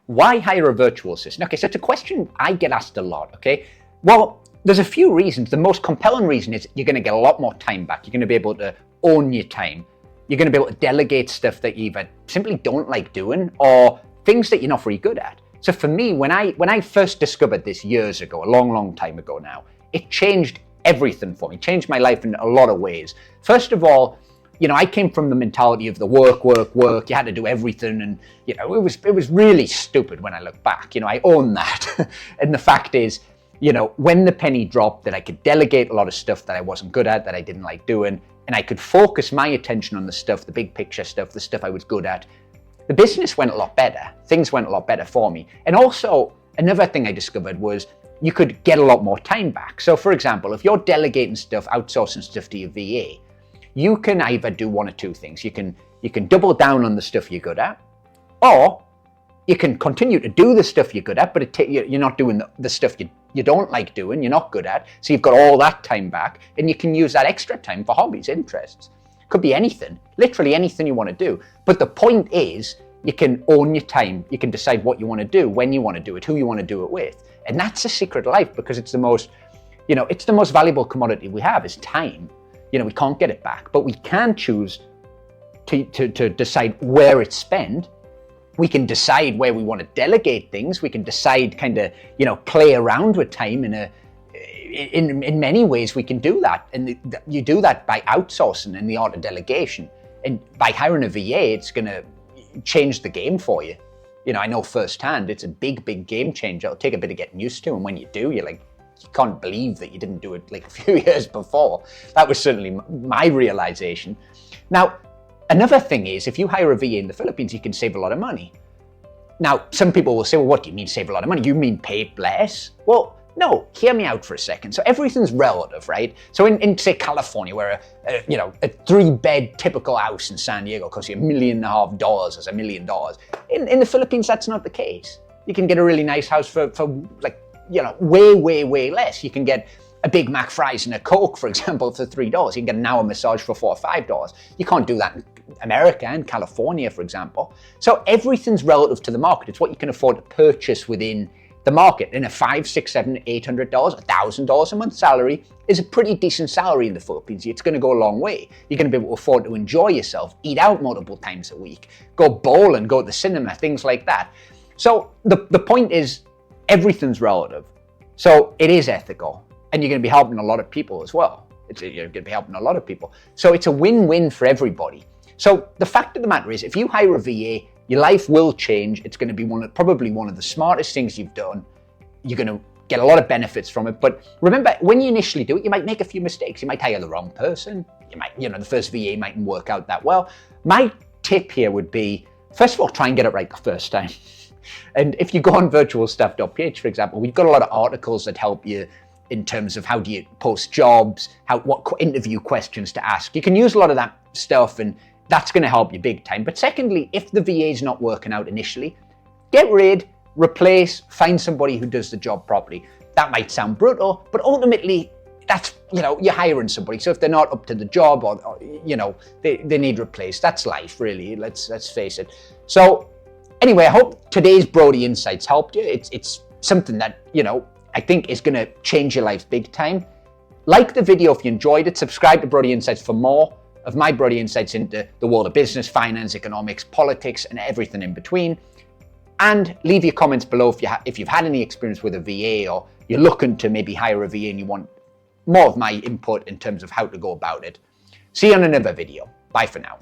Why hire a virtual assistant? Okay, so it's a question I get asked a lot, okay? Well, there's a few reasons. The most compelling reason is you're going to get a lot more time back. You're going to be able to own your time. You're going to be able to delegate stuff that you either simply don't like doing or things that you're not very good at. So for me, when I first discovered this years ago, a long time ago now, it changed everything for me, changed my life in a lot of ways. First of all, I came from the mentality of the work. You had to do everything, and it was really stupid when I look back. I own that, and the fact is, when the penny dropped, that I could delegate a lot of stuff that I wasn't good at, that I didn't like doing, and I could focus my attention on the stuff, the big picture stuff, the stuff I was good at. The business went a lot better. Things went a lot better for me. And also, another thing I discovered was you could get a lot more time back. So for example, if you're delegating stuff, outsourcing stuff to your VA, you can either do one or two things. You can double down on the stuff you're good at, or you can continue to do the stuff you're good at, but you're not doing the stuff you don't like doing, you're not good at. So you've got all that time back, and you can use that extra time for hobbies, interests. Could be anything, literally anything you want to do. But the point is, you can own your time. You can decide what you want to do, when you want to do it, who you want to do it with. And that's the secret of life, because it's the most valuable commodity we have is time. We can't get it back, but we can choose to decide where it's spent. We can decide where we want to delegate things. We can decide play around with time in many ways. We can do that. And you do that by outsourcing in the art of delegation. And by hiring a VA, it's going to change the game for you. I know firsthand, it's a big game changer. It'll take a bit of getting used to. And when you do, you're like, you can't believe that you didn't do it like a few years before. That was certainly my realization. Now, another thing is, if you hire a VA in the Philippines, you can save a lot of money. Now, some people will say, well, what do you mean save a lot of money? You mean pay less? Well, no, hear me out for a second. So everything's relative, right? So in say, California, where a 3-bed typical house in San Diego costs you $1.5 million as $1 million. In the Philippines, that's not the case. You can get a really nice house for way less. You can get a Big Mac fries and a Coke, for example, for $3. You can get an hour massage for $4 or $5. You can't do that in America and California, for example. So everything's relative to the market. It's what you can afford to purchase within the market. And a $500, $600, $700, $800, $1,000 a month salary is a pretty decent salary in the Philippines. It's going to go a long way. You're going to be able to afford to enjoy yourself, eat out multiple times a week, go bowling, go to the cinema, things like that. So the point is, everything's relative. So it is ethical. And you're going to be helping a lot of people as well. You're going to be helping a lot of people. So it's a win-win for everybody. So the fact of the matter is, if you hire a VA, your life will change. It's going to be probably one of the smartest things you've done. You're going to get a lot of benefits from it. But remember, when you initially do it, you might make a few mistakes. You might hire the wrong person. You might, the first VA mightn't work out that well. My tip here would be, first of all, try and get it right the first time. And if you go on virtualstuff.ph, for example, we've got a lot of articles that help you in terms of how do you post jobs, what interview questions to ask. You can use a lot of that stuff, and that's going to help you big time. But secondly, if the VA is not working out initially, get rid, replace, find somebody who does the job properly. That might sound brutal, but ultimately, that's, you're hiring somebody. So if they're not up to the job or they need replaced, that's life, really. Let's face it. So anyway, I hope today's Brody Insights helped you. It's something that, I think is going to change your life big time. Like the video if you enjoyed it. Subscribe to Brody Insights for more of my Brody Insights into the world of business, finance, economics, politics, and everything in between. And leave your comments below if you've had any experience with a VA, or you're looking to maybe hire a VA and you want more of my input in terms of how to go about it. See you on another video. Bye for now.